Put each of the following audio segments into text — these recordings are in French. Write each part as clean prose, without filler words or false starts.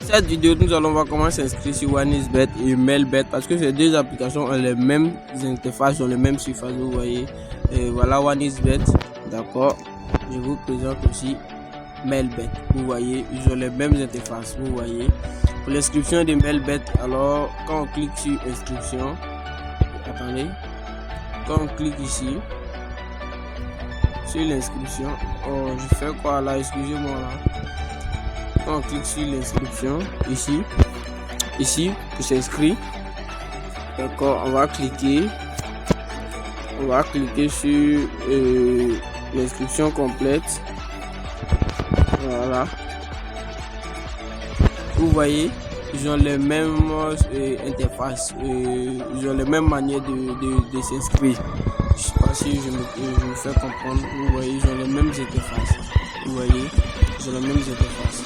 Cette vidéo, nous allons voir comment s'inscrire sur OneXBet et MailBet parce que ces deux applications ont les mêmes interfaces, ont les mêmes surfaces, vous voyez. Et voilà OneXBet, d'accord. Je vous présente aussi MailBet, vous voyez, ils ont les mêmes interfaces, vous voyez. Pour l'inscription de MailBet, alors quand on clique sur inscription, attendez, quand on clique ici sur l'inscription, oh, je fais quoi là, excusez-moi là. Quand on clique sur l'inscription, ici pour s'inscrire, d'accord, on va cliquer sur l'inscription complète. Voilà, vous voyez, ils ont les mêmes interfaces, ils ont les mêmes manières de s'inscrire. Je sais pas si je me fais comprendre. Vous voyez, ils ont les mêmes interfaces. Vous voyez, ils ont les mêmes interfaces.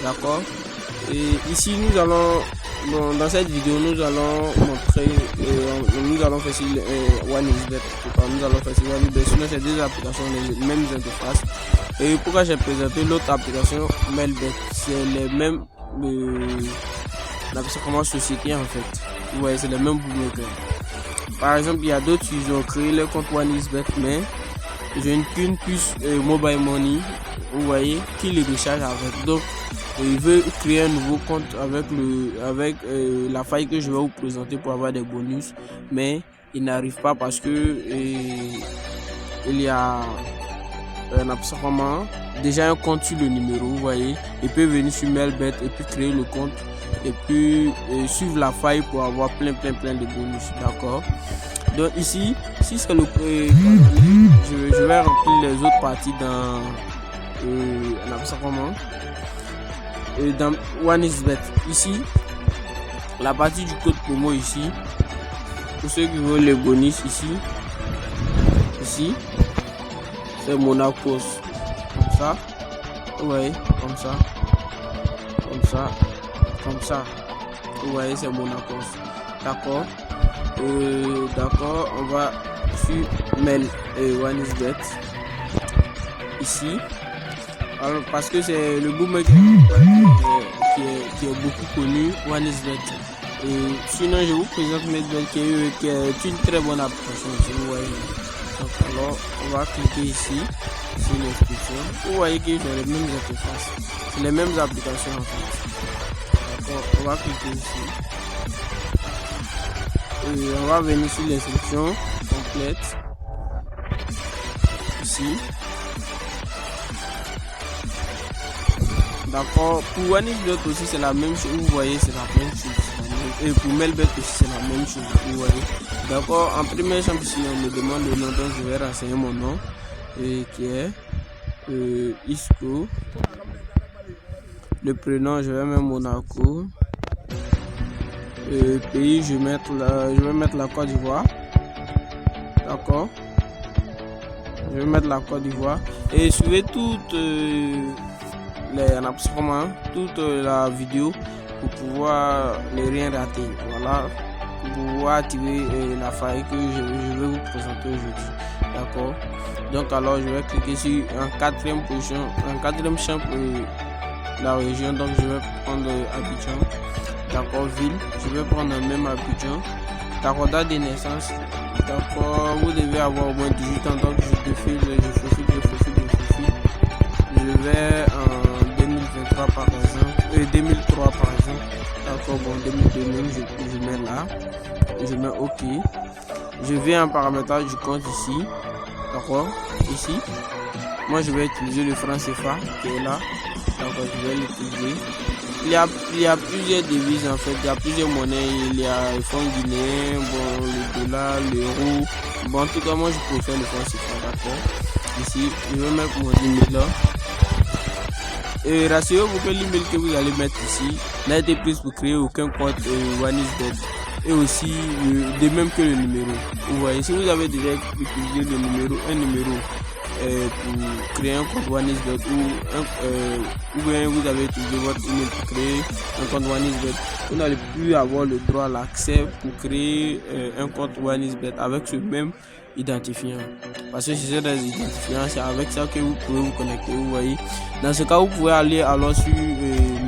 D'accord. Et ici, nous allons, dans cette vidéo, nous allons montrer, nous allons faire sur OneXBet. Nous allons faire sur OneXBet. Sinon, ces deux applications ont les mêmes interfaces. Et pourquoi j'ai présenté l'autre application MailBet, c'est les mêmes, c'est comment société en fait. Vous voyez, c'est les mêmes bookmakers. Par exemple, il y a d'autres qui ont créé leur compte OneXBet, mais ils ont qu'une puce mobile money, vous voyez, qui les recharge avec. Donc, il veut créer un nouveau compte avec la faille que je vais vous présenter pour avoir des bonus, mais il n'arrive pas parce que il y a absolument déjà un compte sur le numéro, vous voyez. Il peut venir sur MailBet et puis créer le compte et puis suivre la faille pour avoir plein de bonus, d'accord. Donc ici, si c'est le je vais remplir les autres parties dans dans OneXBet. Ici, la partie du code promo ici, pour ceux qui veulent les bonus ici, c'est Monacos, comme ça, vous voyez, comme ça, vous voyez, c'est Monacos, d'accord. D'accord, on va sur Mail et OneXBet ici. Alors, parce que c'est le bookmaker qui est beaucoup connu, OneXBet. Et sinon, je vous présente MailBet qui est une très bonne application, si vous voyez. Donc, alors, on va cliquer ici sur l'inscription. Vous voyez qu'ils ont les mêmes interfaces, c'est les mêmes applications en fait. D'accord, on va cliquer ici. Et on va venir sur l'inscription complète ici. D'accord, pour OneXBet aussi c'est la même chose, vous voyez, c'est la même chose. Et pour MailBet aussi c'est la même chose, vous voyez. D'accord, en première chambre ici on me demande le nom, donc je vais renseigner mon nom qui est Isco. Le prénom je vais mettre Monaco. Pays je vais mettre la Côte d'Ivoire, d'accord, je vais mettre la Côte d'Ivoire et suivez toute la vidéo pour pouvoir ne rien rater, voilà, pour pouvoir activer la faille que je vais vous présenter aujourd'hui, d'accord. Donc alors je vais cliquer sur en quatrième position, en quatrième champ la région, donc je vais prendre Abidjan. D'accord, ville, je vais prendre le même Abidjan. D'accord, date de naissance. D'accord, vous devez avoir au moins 18 ans. Donc je profile. Je vais en 2023 par exemple. 2003 par exemple. D'accord, bon, 2002, je mets là. Je mets OK. Je vais en paramétrage du compte ici. D'accord, ici. Moi je vais utiliser le franc CFA qui est là. D'accord, je vais l'utiliser. Il y a plusieurs devises en fait, il y a plusieurs monnaies, il y a le franc guinéen, bon, le dollar, l'euro. Bon, en tout cas, moi je préfère le franc CFA, d'accord. Ici, je vais mettre mon email là. Et rassurez-vous que l'email que vous allez mettre ici n'a été pris pour créer aucun compte OneXBet. Et aussi, de même que le numéro. Vous voyez, si vous avez déjà utilisé un numéro pour créer un compte OneXBet ou bien vous avez utilisé votre email pour créer un compte OneXBet, vous n'allez plus avoir le droit à l'accès pour créer un compte OneXBet avec ce même identifiant, parce que c'est des identifiants, c'est avec ça que vous pouvez vous connecter. Vous voyez, dans ce cas vous pouvez aller alors sur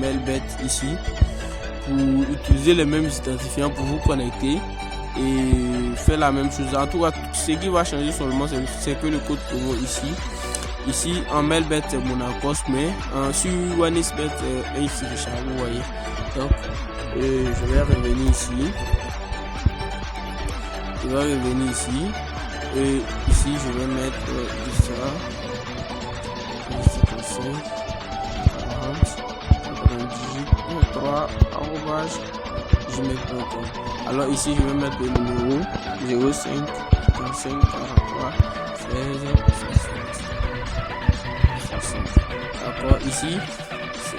Melbet ici pour utiliser les mêmes identifiants pour vous connecter et faire la même chose. En tout cas, ce qui va changer seulement c'est que le code promo ici en Melbet c'est Monacos, mais sur OneXBet ici Richard, vous voyez. Donc je vais revenir ici, et ici je vais mettre ça 3@gmail.com. alors ici je vais mettre le numéro 05 55 43 16 60. D'accord, ici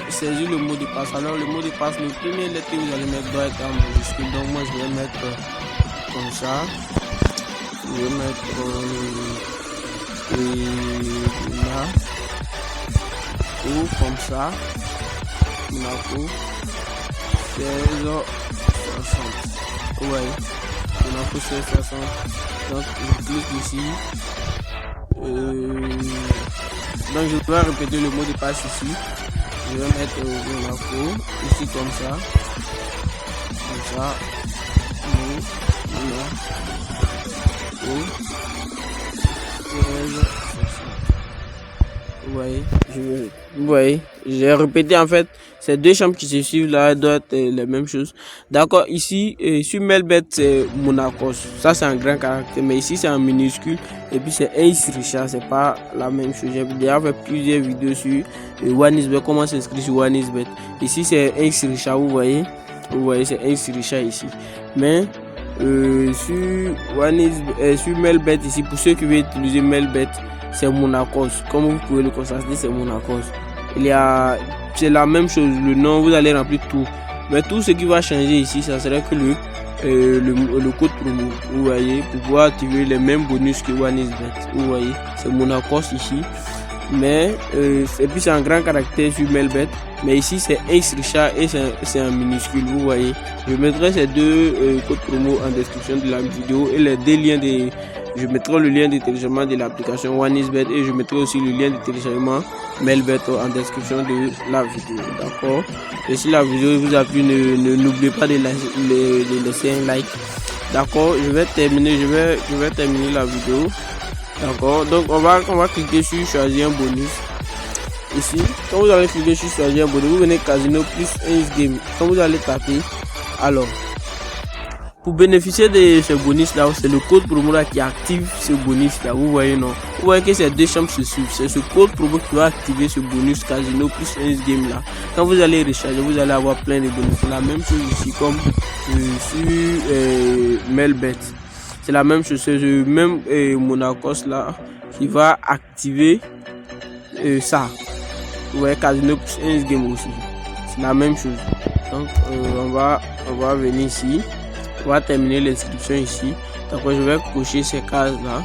saisir le mot de passe. Alors le mot de passe, le premier lettre que vous allez mettre doit être en majuscule, donc moi je vais mettre comme ça. Je vais mettre là ou comme ça, Monaco 1660. Ouais, Monaco 1660. Donc je clique ici. Donc je dois répéter le mot de passe ici. Je vais mettre Monaco ici comme ça. Vous voyez, j'ai répété en fait ces deux chambres qui se suivent là doivent être les mêmes choses. D'accord, ici sur Melbet c'est Monacos, ça c'est un grand caractère, mais ici c'est en minuscule et puis c'est Ace Richard, c'est pas la même chose. J'ai déjà fait plusieurs vidéos sur OneXBet, comment s'inscrire sur OneXBet. Ici c'est Ace Richard, vous voyez c'est Ace Richard ici, mais sur Melbet ici, pour ceux qui veulent utiliser Melbet, c'est Monacos. Comme vous pouvez le constater, c'est Monacos. C'est la même chose, le nom, vous allez remplir tout. Mais tout ce qui va changer ici, ça serait que le code promo, vous voyez, pour pouvoir activer les mêmes bonus que OneXBet. Vous voyez, c'est Monacos ici. Mais et puis c'est un grand caractère sur Melbet, mais ici c'est Ace Richard et c'est en minuscule, vous voyez. Je mettrai ces deux codes promo en description de la vidéo et les deux liens je mettrai le lien de téléchargement de l'application OneXBet et je mettrai aussi le lien de téléchargement Melbet en description de la vidéo. D'accord, et si la vidéo vous a plu, n'oubliez pas de laisser un like. D'accord, je vais terminer la vidéo. D'accord, donc on va cliquer sur choisir un bonus. Ici, quand vous allez cliquer sur choisir un bonus, vous venez Casino plus 11 game. Quand vous allez taper, alors pour bénéficier de ce bonus là, c'est le code promo là qui active ce bonus là. Vous voyez, non? Vous voyez que ces deux chambres se suivent. C'est ce code promo qui va activer ce bonus Casino plus 11 game là. Quand vous allez recharger, vous allez avoir plein de bonus. C'est la même chose ici comme sur Melbet. C'est la même chose, c'est le même Monacos là qui va activer ça. Vous voyez, Casino plus 11 game aussi. C'est la même chose. Donc on va venir ici. On va terminer l'inscription ici. Donc je vais cocher ces cases là.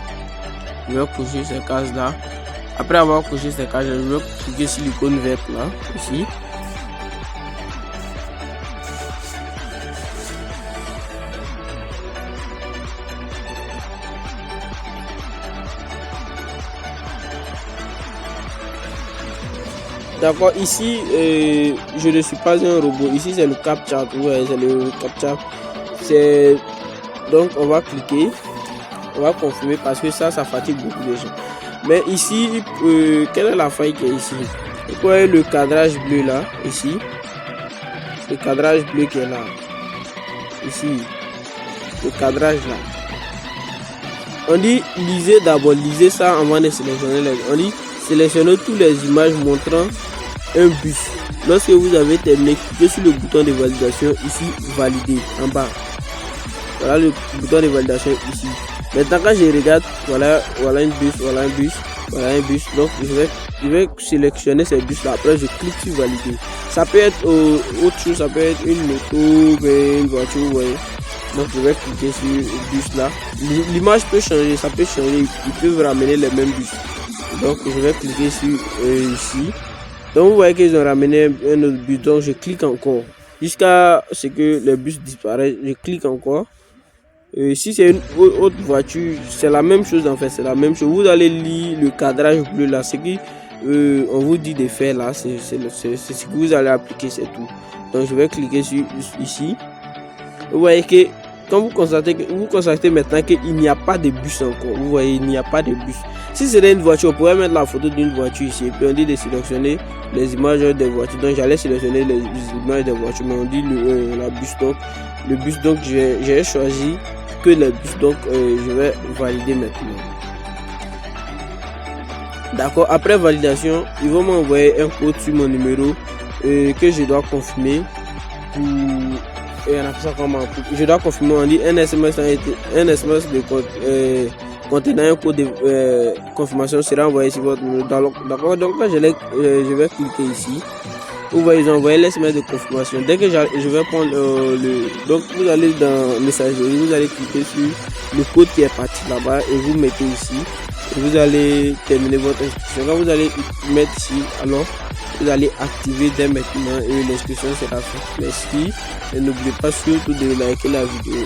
Après avoir coché ces cases, je vais cliquer sur l'icône verte là, ici. D'accord, ici je ne suis pas un robot. Ici c'est le CAPTCHA. Ouais, c'est le CAPTCHA. Donc on va cliquer, on va confirmer parce que ça fatigue beaucoup de gens. Mais ici, quelle est la faille qui est ici? Vous voyez le cadrage bleu là, ici. Le cadrage bleu qui est là. Ici. Le cadrage là. On dit lisez d'abord, lisez ça avant de sélectionner les. On dit sélectionnez toutes les images montrant un bus. Lorsque vous avez terminé, cliquez sur le bouton de validation ici, valider en bas. Voilà le bouton de validation ici. Maintenant quand je regarde, voilà un bus. Donc je vais sélectionner ces bus là. Après je clique sur valider. Ça peut être autre chose, ça peut être une moto, une voiture, vous voyez. Donc je vais cliquer sur le bus là. L'image peut changer, ça peut changer. Ils peuvent ramener les mêmes bus. Donc je vais cliquer sur ici. Donc vous voyez qu'ils ont ramené un autre bus. Donc je clique encore jusqu'à ce que le bus disparaisse. Je clique encore. Si c'est une autre voiture, c'est la même chose en fait. C'est la même chose. Vous allez lire le cadrage bleu là. Ce qui on vous dit de faire là, c'est ce que vous allez appliquer, c'est tout. Donc je vais cliquer sur ici. Vous voyez que quand vous constatez maintenant qu'il n'y a pas de bus encore. Vous voyez, il n'y a pas de bus. Si c'était une voiture, on pourrait mettre la photo d'une voiture ici. Et puis on dit de sélectionner les images des voitures. Donc j'allais sélectionner les images des voitures. Mais on dit la bus. Donc le bus, donc j'ai choisi que le bus. Donc je vais valider maintenant. D'accord. Après validation, ils vont m'envoyer un code sur mon numéro que je dois confirmer pour... Je dois confirmer, on dit un SMS de contenant un code de confirmation sera envoyé sur votre numéro. D'accord, donc là je vais cliquer ici. Vous voyez, ils ont envoyé l'SMS de confirmation. Dès que je vais prendre donc vous allez dans messagerie, vous allez cliquer sur le code qui est parti là-bas et vous mettez ici. Et vous allez terminer votre inscription. Quand vous allez mettre ici, alors vous allez activer dès maintenant et l'inscription sera faite. Merci et n'oubliez pas surtout de liker la vidéo.